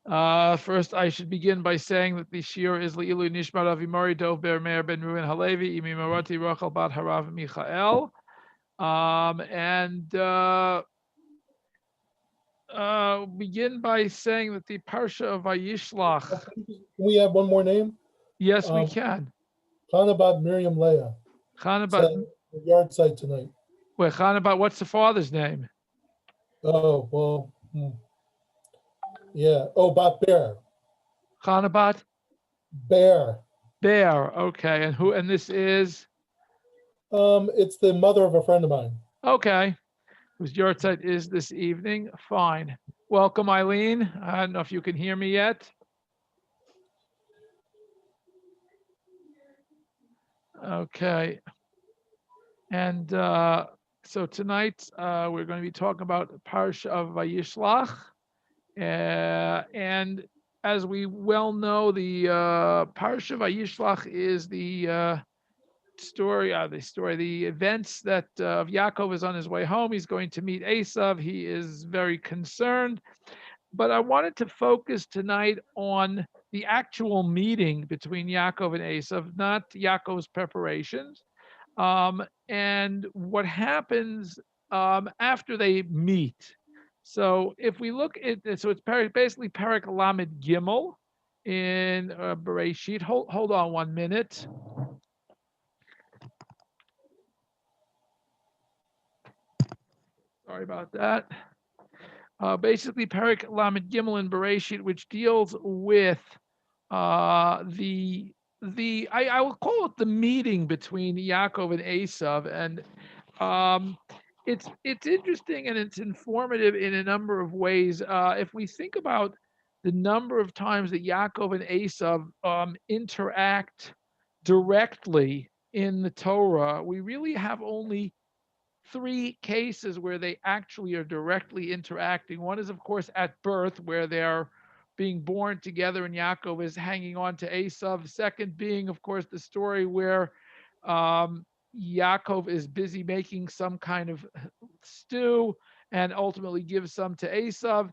First, I should begin by saying that the shiur is Le'ilu Nishmat Avimori Dov Ber Meir Ben Ruben Halevi Imi Marati Rachel Bat Harav Michael. And begin by saying that the parsha of Vayishlach. Can we have one more name? Yes, we can. Chanabat Miriam Leah. Chanabat. The yard site tonight. Wait, Chanabat. What's the father's name? Oh well. Yeah. Oh, Bat Bear. Chanabat. Bear. Bear. Okay. And who? And this is. It's the mother of a friend of mine. Okay. Whose yard site is this evening? Fine. Welcome, Eileen. I don't know if you can hear me yet. Okay. And so tonight we're going to be talking about parsha of Vayishlach. And as we well know, the parsha of Vayishlach is the events that Yaakov is on his way home. He's going to meet Eisav. He is very concerned. But I wanted to focus tonight on the actual meeting between Yaakov and Eisav, not Yaakov's preparations, and what happens after they meet. So if we look at it, so it's basically Perek Lamed Gimel in Bereshit. Hold on 1 minute. Sorry about that. Basically, Perek Lamed Gimel in Bereshit, which deals with I will call it the meeting between Yaakov and Eisav, and it's interesting and it's informative in a number of ways. If we think about the number of times that Yaakov and Eisav interact directly in the Torah, we really have only 3 cases where they actually are directly interacting. One is, of course, at birth, where they're being born together and Yaakov is hanging on to Eisav. Second being, of course, the story where Yaakov is busy making some kind of stew and ultimately gives some to Eisav.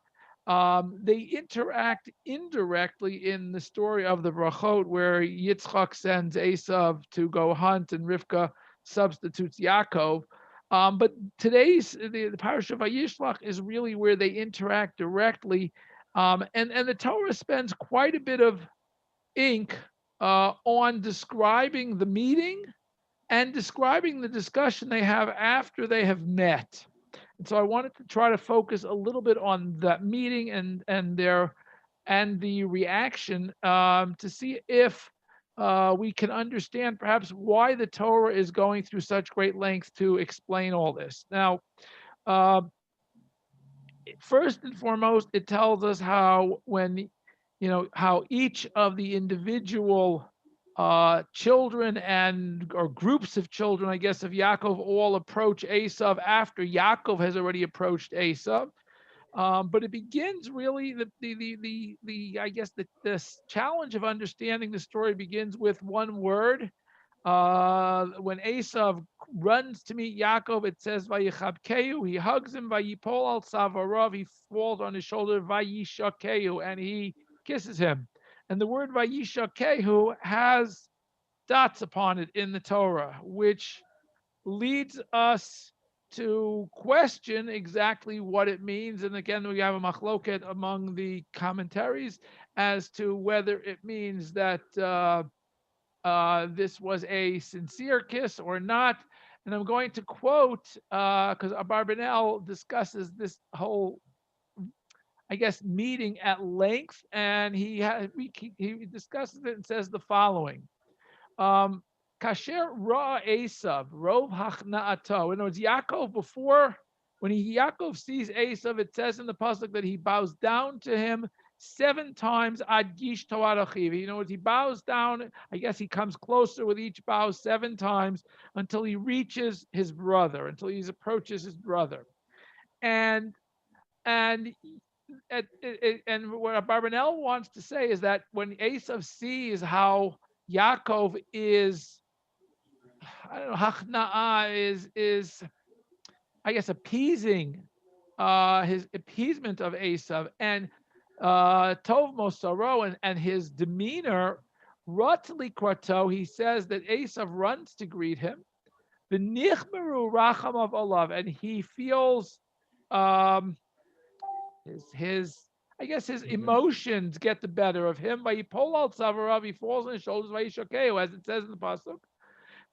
They interact indirectly in the story of the Brachot, where Yitzchak sends Eisav to go hunt and Rivka substitutes Yaakov. But today's the parsha of Vayishlach is really where they interact directly, and the Torah spends quite a bit of ink on describing the meeting and describing the discussion they have after they have met. And so I wanted to try to focus a little bit on that meeting and the reaction to see if we can understand perhaps why the Torah is going through such great lengths to explain all this. Now, first and foremost, it tells us how how each of the individual children or groups of children, I guess, of Yaakov all approach Eisav after Yaakov has already approached Eisav. But it begins really I guess the challenge of understanding the story begins with one word. When Eisav runs to meet Yaakov, it says Vayichabkehu. He hugs him. Vayipol al Savarov. He falls on his shoulder. Vayishakehu, and he kisses him. And the word Vayishakehu has dots upon it in the Torah, which leads us to question exactly what it means. And again, we have a machloket among the commentaries as to whether it means that this was a sincere kiss or not. And I'm going to quote, because Abarbanel discusses this whole, I guess, meeting at length, and he discusses it and says the following. Kasher ra Eisav, rov hachna'ato. In other words, Yaakov, when Yaakov sees Eisav, it says in the pasuk that he bows down to him 7 times ad gish toar achiv. In other words, he bows down. I guess he comes closer with each bow 7 times until he reaches his brother, until he approaches his brother. And what Barbanel wants to say is that when Eisav sees how Yaakov is, I don't know, hachna'ah is I guess appeasing his appeasement of Eisav, and Tov Mosaro, and his demeanor, Rotli Krato, he says that Eisav runs to greet him. The Nichmeru Racham of Olav, and he feels um, his I guess his emotions get the better of him. By Yipol al Tzavarav, he falls on his shoulders, Vayishokeu, as it says in the pasuk.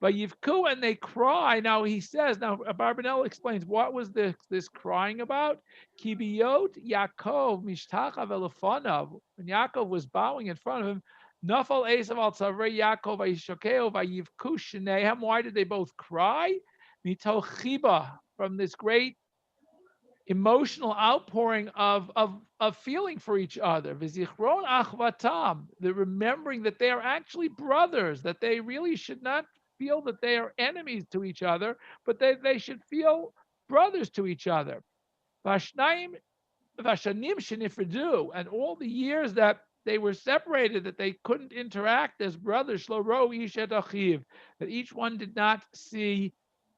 But Yivku, and they cry. Now he says, now Barbanel explains what was this crying about. Kibiyot Yaakov Mishtachav Elefanav. When Yaakov was bowing in front of him, Nafal Eisav al Tzavre Yaakov Vayishokeu Vayivku Shnehem. Why did they both cry? Mito Chiba, from this great emotional outpouring of feeling for each other. V'zichron achvatam, the remembering that they are actually brothers, that they really should not feel that they are enemies to each other, but they should feel brothers to each other. Vashanim shenifredu, and all the years that they were separated, that they couldn't interact as brothers, shloro ish et achiv, that each one did not see,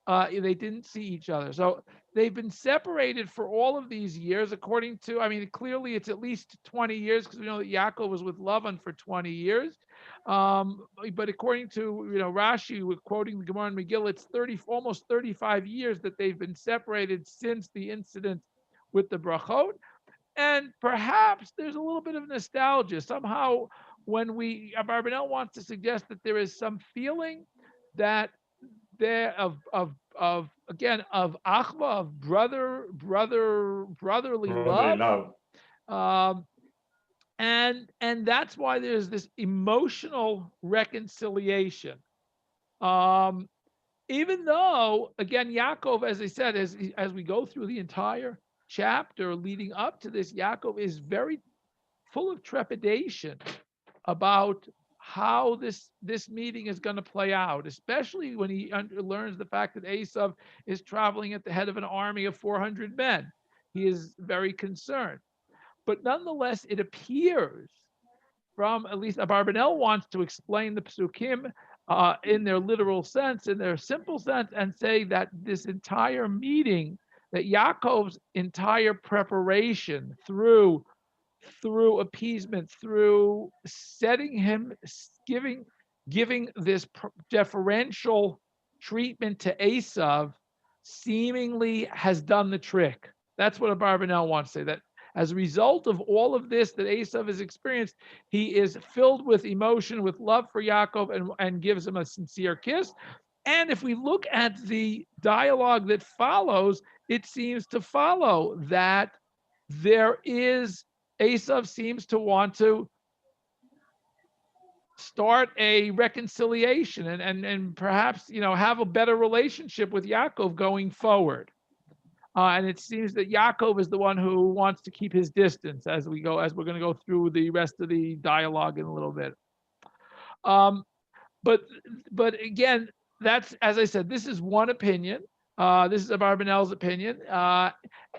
they didn't see each other. So they've been separated for all of these years, according to, I mean, clearly it's at least 20 years, because we know that Yaakov was with Lavan for 20 years. But according to, Rashi, with quoting the Gemara and Megillah, it's almost 35 years that they've been separated since the incident with the brachot. And perhaps there's a little bit of nostalgia. Somehow, when Barbanel wants to suggest that there is some feeling that there of achva, of brotherly love. And that's why there's this emotional reconciliation. Even though, again, Yaakov, as I said, as we go through the entire chapter leading up to this, Yaakov is very full of trepidation about how this meeting is going to play out, especially when he learns the fact that Eisav is traveling at the head of an army of 400 men. He is very concerned. But nonetheless, it appears from, at least Abarbanel wants to explain the psukim in their literal sense, in their simple sense, and say that this entire meeting, that Yaakov's entire preparation through appeasement, through setting him, giving this deferential treatment to Eisav, seemingly has done the trick. That's what Abarbanel wants to say, that as a result of all of this that Eisav has experienced, he is filled with emotion, with love for Yaakov, and gives him a sincere kiss. And if we look at the dialogue that follows, it seems to follow that Eisav seems to want to start a reconciliation and perhaps, have a better relationship with Yaakov going forward. And it seems that Yaakov is the one who wants to keep his distance as we're going to go through the rest of the dialogue in a little bit. But again, that's, as I said, this is one opinion. This is Abarbanel's opinion.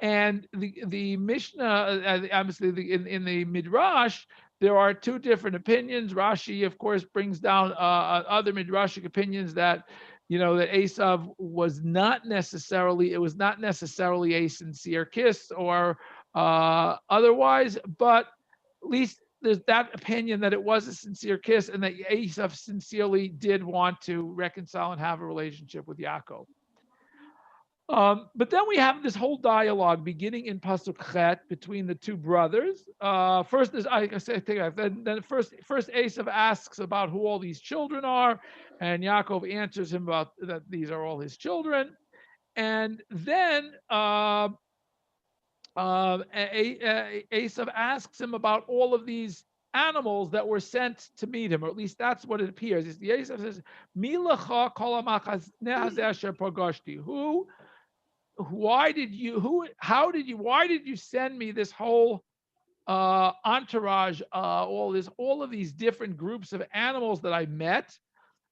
And the Mishnah, obviously in the Midrash, there are two different opinions. Rashi, of course, brings down other Midrashic opinions that, that Eisav was not necessarily a sincere kiss or otherwise, but at least there's that opinion that it was a sincere kiss and that Eisav sincerely did want to reconcile and have a relationship with Yaakov. But then we have this whole dialogue beginning in Pasuk Chet between the two brothers. First, then first Eisav asks about who all these children are, and Yaakov answers him about that these are all his children. And then Eisav asks him about all of these animals that were sent to meet him, or at least that's what it appears. Eisav says, "Milacha kol hamachazeh asher pagashti." Why did you send me this whole entourage, all of these different groups of animals that I met?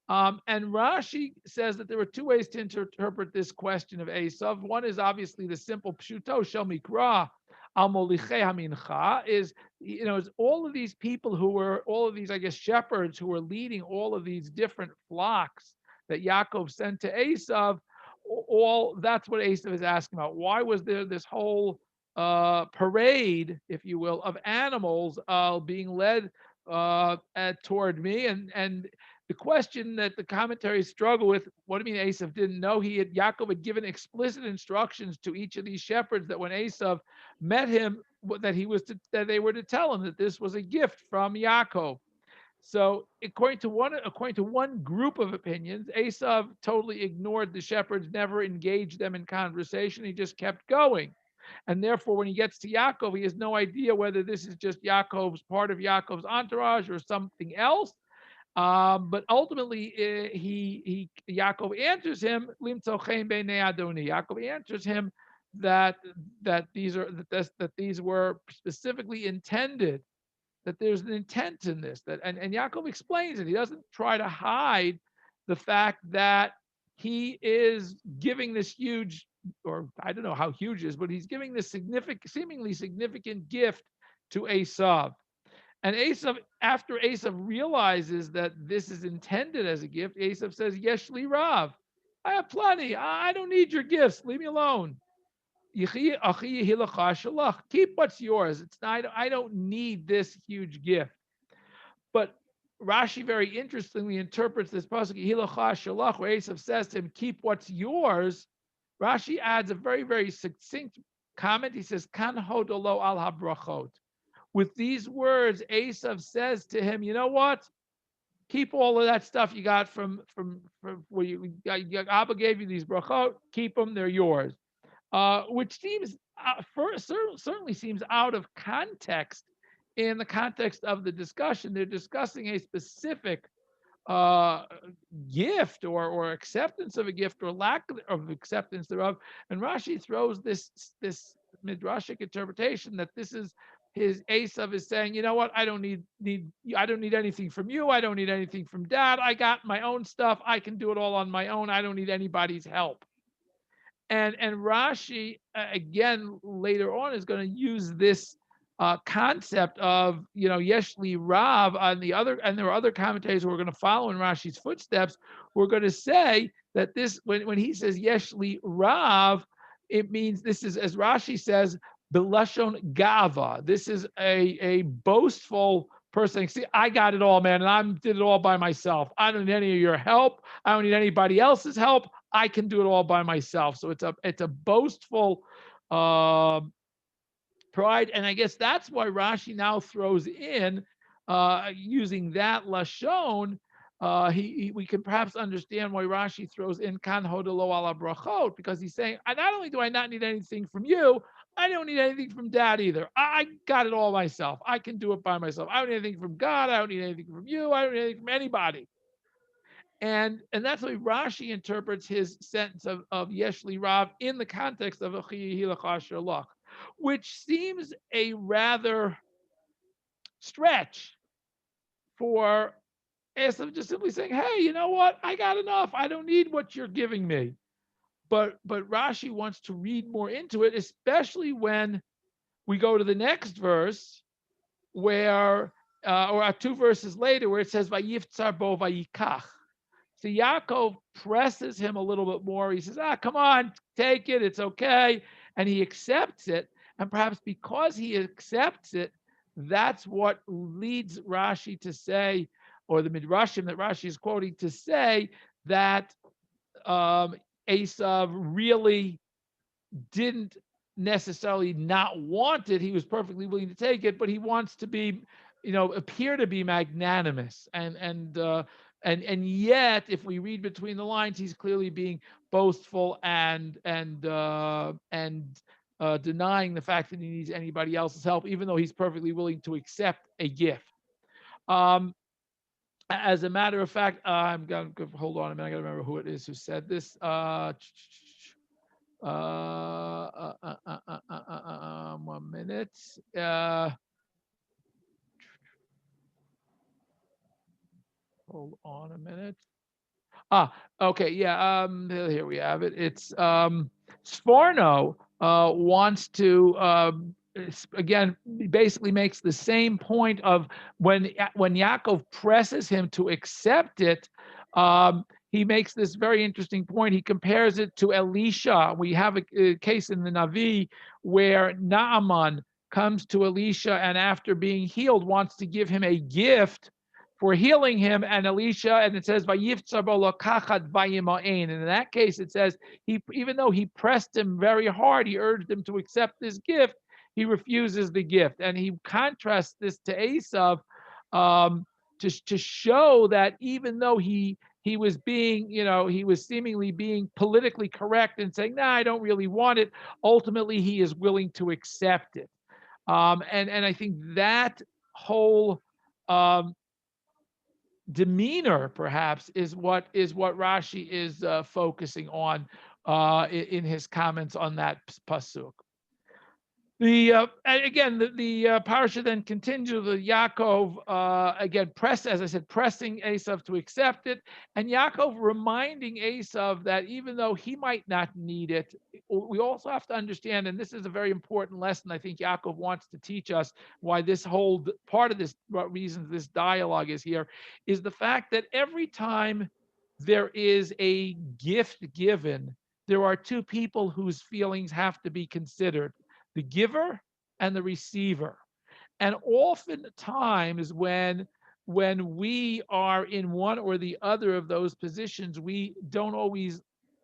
And Rashi says that there were two ways to interpret this question of Eisav. One is obviously the simple pshuto shel mikra al molichei hamincha, is all of these people all of these, I guess, shepherds who were leading all of these different flocks that Yaakov sent to Eisav. That's what Eisav is asking about. Why was there this whole parade, if you will, of animals being led toward me. And the question that the commentaries struggle with, what do you mean Eisav didn't know? Yaakov had given explicit instructions to each of these shepherds that when Eisav met him, that they were to tell him that this was a gift from Yaakov. So according to one group of opinions, Eisav totally ignored the shepherds, never engaged them in conversation. He just kept going. And therefore, when he gets to Yaakov, he has no idea whether this is just part of Yaakov's entourage or something else. But ultimately, Yaakov answers him, Yaakov answers him that these were specifically intended, that there's an intent in this, and Yaakov explains it. He doesn't try to hide the fact that he is giving this huge, or I don't know how huge it is, but he's giving this seemingly significant gift to Eisav. And after Eisav realizes that this is intended as a gift, Eisav says, Yesh li Rav, I have plenty. I don't need your gifts. Leave me alone. Keep what's yours. I don't need this huge gift. But Rashi very interestingly interprets this pasuk, where Eisav says to him, keep what's yours. Rashi adds a very, very succinct comment. He says, Kan hodolo al habrachot. With these words, Eisav says to him, you know what? Keep all of that stuff you got from where Abba gave you these brachot. Keep them; they're yours. Which seems certainly seems out of context in the context of the discussion. They're discussing a specific gift or acceptance of a gift or lack of acceptance thereof, and Rashi throws this midrashic interpretation that this is his Eisav is saying, you know what, I don't need anything from you, I don't need anything from Dad, I got my own stuff, I can do it all on my own, I don't need anybody's help. And Rashi again later on is going to use this concept of Yesh li Rav and there are other commentators who are going to follow in Rashi's footsteps. We're going to say that this when he says Yesh li Rav, it means this is, as Rashi says, Belashon Gava. This is a boastful person. See, I got it all, man, and I did it all by myself. I don't need any of your help. I don't need anybody else's help. I can do it all by myself. So it's a boastful pride, and I guess that's why Rashi now throws in using that lashon. We can perhaps understand why Rashi throws in kan hodelo ala brachot, because he's saying, not only do I not need anything from you, I don't need anything from Dad either. I got it all myself. I can do it by myself. I don't need anything from God. I don't need anything from you. I don't need anything from anybody. And that's why Rashi interprets his sentence of Yesh li Rav in the context of Achi Hilach Lach, which seems a rather stretch for Eisav just simply saying, hey, you know what? I got enough. I don't need what you're giving me. But Rashi wants to read more into it, especially when we go to the next verse where, or 2 verses later, where it says, Vayiftzar bo vayikach. So Yaakov presses him a little bit more. He says, come on, take it. It's okay. And he accepts it. And perhaps because he accepts it, that's what leads Rashi to say, or the Midrashim that Rashi is quoting to say, that Eisav really didn't necessarily not want it. He was perfectly willing to take it, but he wants to be, appear to be magnanimous. And yet, if we read between the lines, he's clearly being boastful and denying the fact that he needs anybody else's help, even though he's perfectly willing to accept a gift. As a matter of fact, I'm going to hold on a minute. I got to remember who it is who said this. 1 minute. Hold on a minute. Okay, yeah. Here we have it. It's Sforno wants to again, basically makes the same point of when Yaakov presses him to accept it. he makes this very interesting point. He compares it to Elisha. We have a case in the Navi where Naaman comes to Elisha and after being healed wants to give him a gift for healing him. And Elisha, and it says, "Vayiftzar bo lokachat vayima'ain." And in that case, it says, even though he pressed him very hard, he urged him to accept this gift, he refuses the gift. And he contrasts this to Eisav, to show that even though he was being, he was seemingly being politically correct and saying, "Nah, I don't really want it," ultimately he is willing to accept it. And I think that whole demeanor, perhaps, is what Rashi is focusing on in his comments on that pasuk. Again, the parsha then continues with Yaakov again, as I said, pressing Eisav to accept it, and Yaakov reminding Eisav that even though he might not need it, we also have to understand, and this is a very important lesson I think Yaakov wants to teach us, why this whole part of this reasons this dialogue is here, is the fact that every time there is a gift given, there are two people whose feelings have to be considered: the giver and the receiver. And oftentimes when we are in one or the other of those positions, we don't always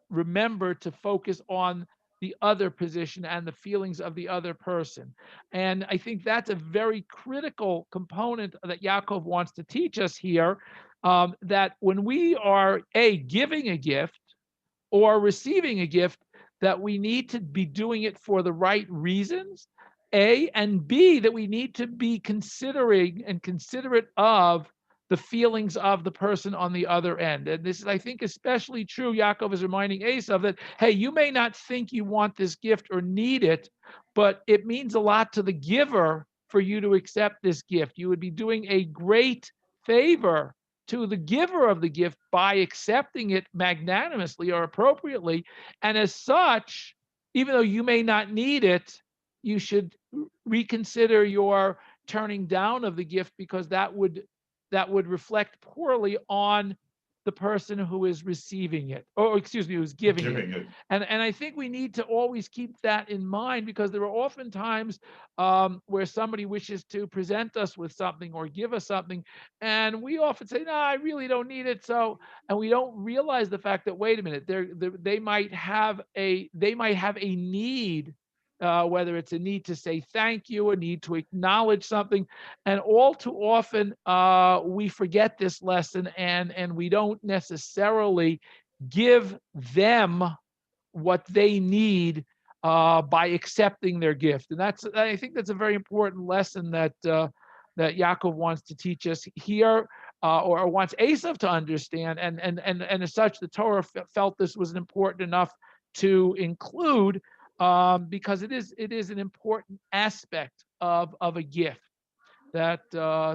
remember to focus on the other position and the feelings of the other person. And I think that's a very critical component that Yaakov wants to teach us here, that when we are giving a gift or receiving a gift, that we need to be doing it for the right reasons, A, and B, that we need to be considering and considerate of the feelings of the person on the other end. And this is, I think, especially true. Yaakov is reminding Eisav that, hey, you may not think you want this gift or need it, but it means a lot to the giver for you to accept this gift. You would be doing a great favor to the giver of the gift by accepting it magnanimously or appropriately. And as such, even though you may not need it, you should reconsider your turning down of the gift, because that would reflect poorly on the person who is receiving it, or excuse me, who's giving it. And I think we need to always keep that in mind, because there are often times where somebody wishes to present us with something or give us something, and we often say, "No, I really don't need it." So, and we don't realize the fact that, wait a minute, they might have a need. Whether it's a need to say thank you, a need to acknowledge something, and all too often we forget this lesson, and we don't necessarily give them what they need by accepting their gift. And I think that's a very important lesson that Yaakov wants to teach us here, or wants Eisav to understand. And as such, the Torah felt this was important enough to include, because it is an important aspect of a gift, that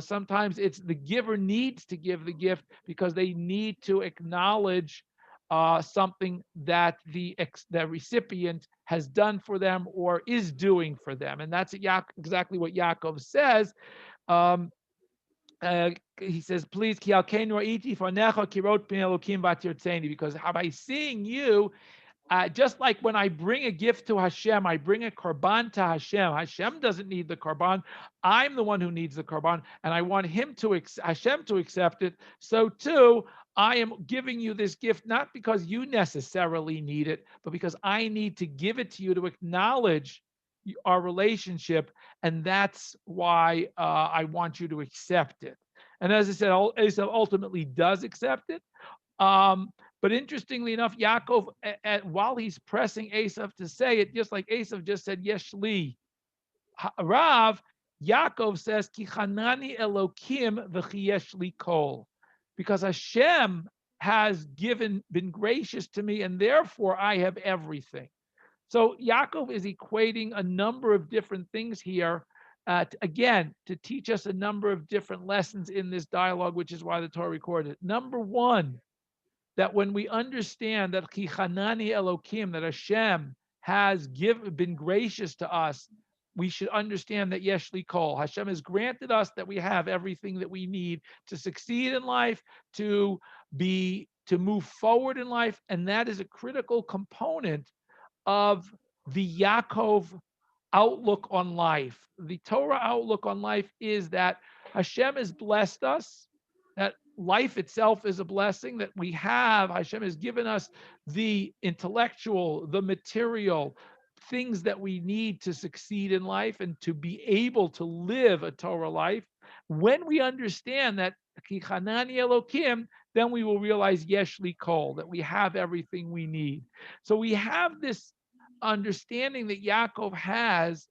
sometimes it's the giver needs to give the gift because they need to acknowledge something that the recipient has done for them or is doing for them. And that's exactly what Yaakov says. He says, "Please, because by seeing you, just like when I bring a gift to Hashem, I bring a korban to Hashem. Hashem doesn't need the korban. I'm the one who needs the korban, and I want Hashem to accept it. So too, I am giving you this gift not because you necessarily need it, but because I need to give it to you to acknowledge our relationship, and that's why I want you to accept it." And as I said, Esau ultimately does accept it. But interestingly enough, Yaakov, while he's pressing Eisav to say it, just like Eisav just said, "Yeshli Rav," Yaakov says, "Ki chanani Elokim v'chi yeshli kol," because Hashem has been gracious to me, and therefore I have everything. So Yaakov is equating a number of different things here, again, to teach us a number of different lessons in this dialogue, which is why the Torah recorded it. Number one, that when we understand that Kichanani Elokim, that Hashem has been gracious to us, we should understand that Yeshli Kol, Hashem has granted us that we have everything that we need to succeed in life, to be to move forward in life. And that is a critical component of the Yaakov outlook on life. The Torah outlook on life is that Hashem has blessed us, that life itself is a blessing, that we have, Hashem has given us the intellectual, the material, things that we need to succeed in life and to be able to live a Torah life. When we understand that Ki Chanani Elokim, then we will realize Yesh Li Kol, that we have everything we need. So we have this understanding that Yaakov has,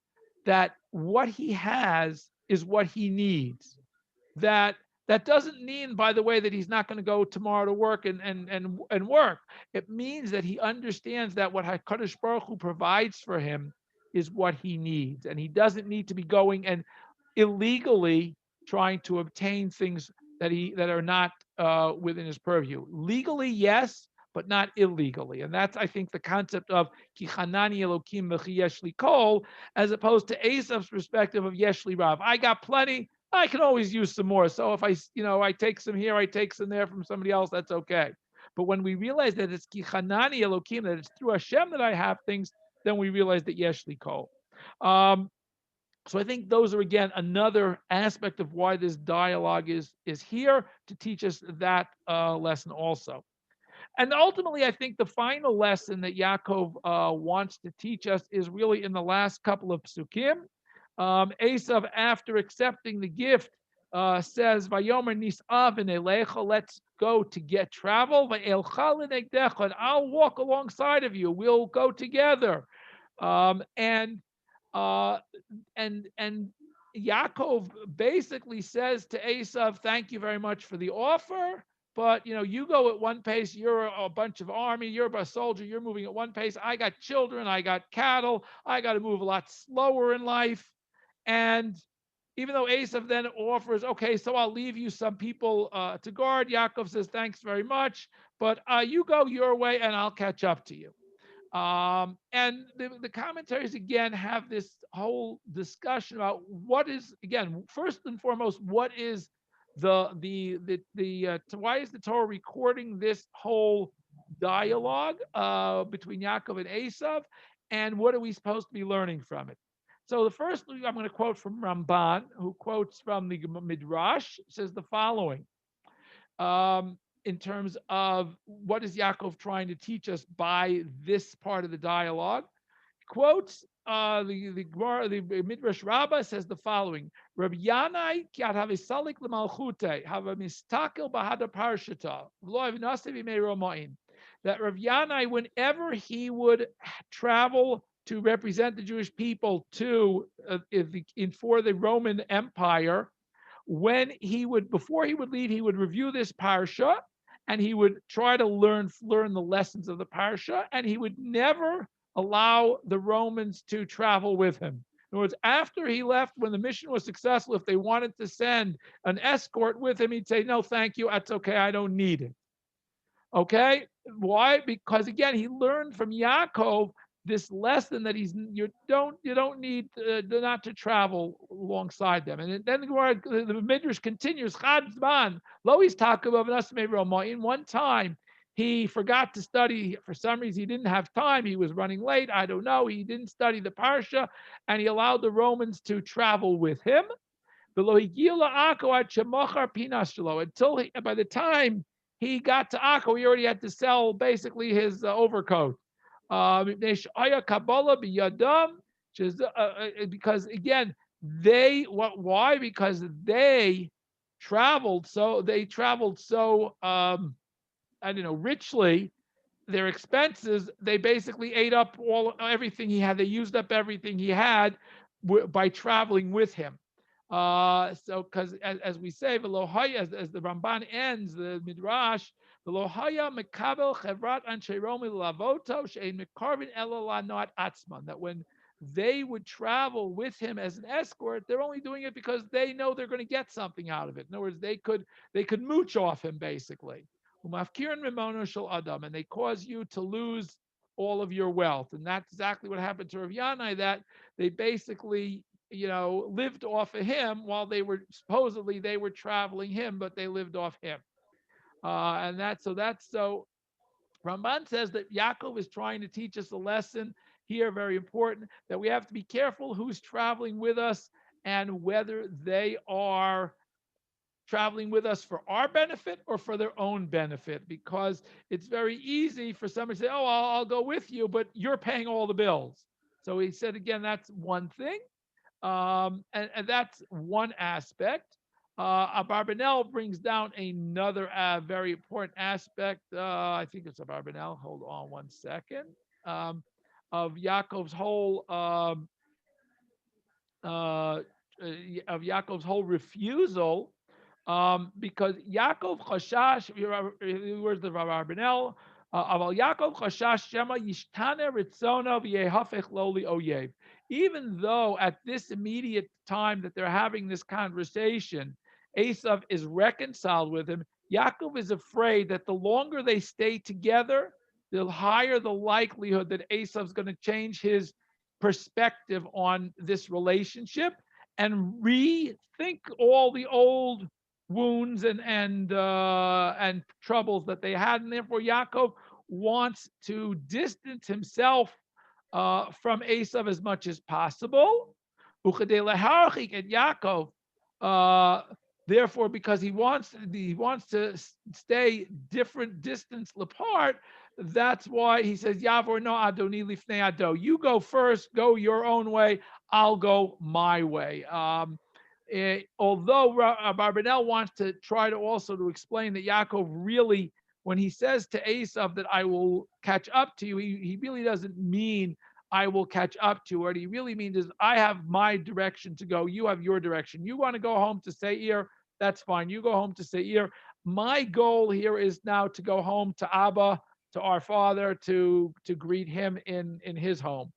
that what he has is what he needs. That doesn't mean, by the way, that he's not going to go tomorrow to work and work. It means that he understands that what HaKadosh Baruch Hu provides for him is what he needs, and he doesn't need to be going and illegally trying to obtain things that are not within his purview. Legally, yes, but not illegally. And that's, I think, the concept of Ki Chanani Elokim V'chi Yesh Li Kol, as opposed to Esav's perspective of Yesh Li Rav. I got plenty. I can always use some more. So if I take some here, I take some there from somebody else, that's okay. But when we realize that it's Ki Chanani Elokim, that it's through Hashem that I have things, then we realize that Yesh Li Kol. So I think those are, again, another aspect of why this dialogue is here, to teach us that lesson also. And ultimately, I think the final lesson that Yaakov wants to teach us is really in the last couple of psukim. Eisav, after accepting the gift, says, "Vayomer nis'av v'nelecha," let's go to get travel. "Va'elcha l'negdecha," and I'll walk alongside of you. We'll go together. And Yaakov basically says to Eisav, "Thank you very much for the offer, but you go at one pace. You're a bunch of army. You're a soldier. You're moving at one pace. I got children. I got cattle. I got to move a lot slower in life." And even though Eisav then offers, "Okay, so I'll leave you some people to guard," Yaakov says, "Thanks very much, but you go your way, and I'll catch up to you." And the commentaries again have this whole discussion about what is, again, first and foremost, what is why is the Torah recording this whole dialogue between Yaakov and Eisav, and what are we supposed to be learning from it? So the first I'm going to quote from Ramban, who quotes from the Midrash, says the following. In terms of what is Yaakov trying to teach us by this part of the dialogue. He quotes the Midrash Rabbah says the following: Rabbi Yanai kiat havisalik lemalchute hava mistakel bahada parshata v'lo avnase b'mei romain. That Rabbi Yanai, whenever he would travel to represent the Jewish people for the Roman Empire, before he would leave, he would review this parsha, and he would try to learn the lessons of the parsha, and he would never allow the Romans to travel with him. In other words, after he left, when the mission was successful, if they wanted to send an escort with him, he'd say, "No, thank you, that's okay, I don't need it." Okay, why? Because again, he learned from Yaakov this lesson that you don't need not to travel alongside them. And then the Midrash continues. One time he forgot to study. For some reason, he didn't have time. He was running late. I don't know. He didn't study the parsha, and he allowed the Romans to travel with him. Until by the time he got to Akko, he already had to sell basically his overcoat. Because again, why? Because they traveled so richly. Their expenses, they basically ate up everything he had. They used up everything he had by traveling with him. So because as we say, as the Ramban ends the Midrash, that when they would travel with him as an escort, they're only doing it because they know they're going to get something out of it. In other words, they could mooch off him basically. And they cause you to lose all of your wealth. And that's exactly what happened to Rav Yanai, that they basically lived off of him while they were traveling him, but they lived off him. And so Ramban says that Yaakov is trying to teach us a lesson here, very important, that we have to be careful who's traveling with us and whether they are traveling with us for our benefit or for their own benefit, because it's very easy for somebody to say, oh, I'll go with you, but you're paying all the bills. So he said, again, that's one thing. And that's one aspect. Abarbanel brings down another very important aspect. I think it's Abarbanel. Hold on one second. Um, of Yaakov's whole uh, refusal, because Yaakov chashash. Where's the Abarbanel? Aval Yaakov chashash shema yishtane ritzona v'yehafech loli oyev. Even though at this immediate time that they're having this conversation, Eisav is reconciled with him, Yaakov is afraid that the longer they stay together, the higher the likelihood that Esav's going to change his perspective on this relationship and rethink all the old wounds and troubles that they had, and therefore Yaakov wants to distance himself from Esav as much as possible. Yaakov, therefore, because he wants to stay different distance apart, that's why he says, Yavor no Adoni lifnei Ado. You go first, go your own way, I'll go my way. Although Barbanel wants to try to also to explain that Yaakov really, when he says to Esav that I will catch up to you, he really doesn't mean I will catch up to you. What he really means is I have my direction to go, you have your direction. You want to go home to Seir, that's fine. You go home to Seir. My goal here is now to go home to Abba, to our father, to greet him in his home.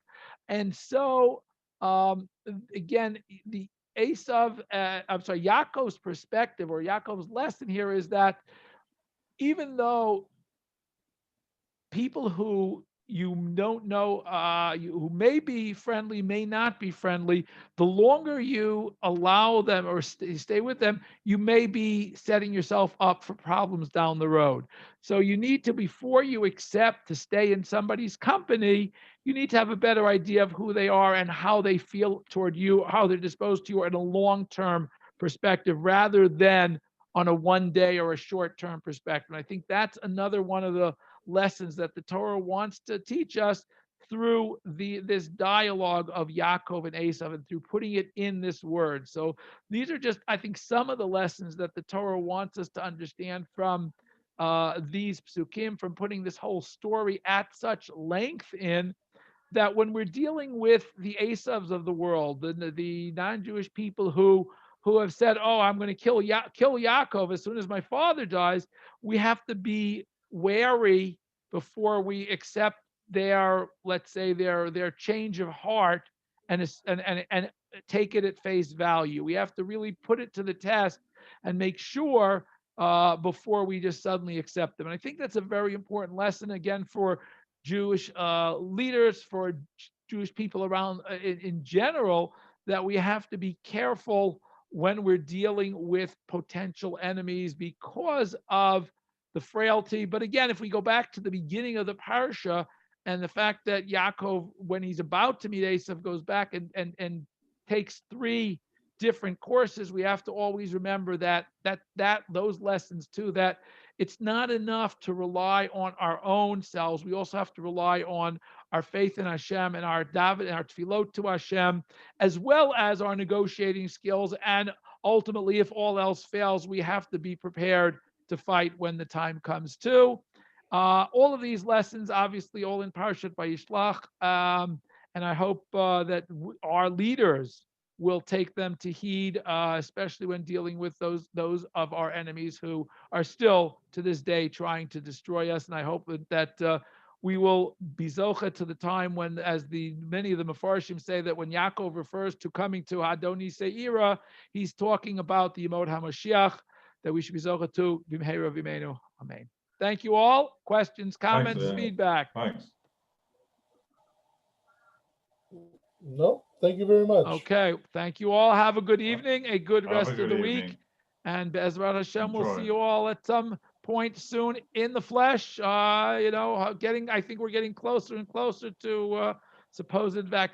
And so again, the Yaakov's perspective or Yaakov's lesson here is that even though people who you don't know, who may be friendly, may not be friendly, the longer you allow them or stay with them, you may be setting yourself up for problems down the road. So you need to, before you accept to stay in somebody's company, you need to have a better idea of who they are and how they feel toward you, how they're disposed to you in a long-term perspective, rather than on a one day or a short-term perspective. And I think that's another one of the lessons that the Torah wants to teach us through this dialogue of Yaakov and Eisav, and through putting it in this word. So these are just, I think, some of the lessons that the Torah wants us to understand from these psukim, from putting this whole story at such length in, that when we're dealing with the Eisavs of the world, the non-Jewish people who have said, "Oh, I'm going to kill Yaakov as soon as my father dies," we have to be wary before we accept their, let's say, their change of heart and take it at face value. We have to really put it to the test and make sure before we just suddenly accept them. And I think that's a very important lesson, again, for Jewish leaders, for Jewish people around in general, that we have to be careful when we're dealing with potential enemies because of the frailty. But again, if we go back to the beginning of the parsha and the fact that Yaakov, when he's about to meet Esav, goes back and takes three different courses, we have to always remember that those lessons too, that it's not enough to rely on our own selves. We also have to rely on our faith in Hashem and our daven and our tefillot to Hashem, as well as our negotiating skills. And ultimately, if all else fails, we have to be prepared to fight when the time comes too. All of these lessons, obviously, all in parshat Vayishlach, and I hope that our leaders will take them to heed, especially when dealing with those of our enemies who are still to this day trying to destroy us. And I hope that we will be zocha to the time when, as many of the Mefarshim say, that when Yaakov refers to coming to Adoni Seira, he's talking about the Yemot HaMashiach, that we should be zocha to B'mheira V'imenu. Amen. Thank you all. Questions, comments, feedback? Thanks. No, thank you very much. Okay. Thank you all. Have a good evening, a good rest of the week. And Be'ezrat Hashem, we'll see you all at some point soon in the flesh. I think we're getting closer and closer to supposed vaccine.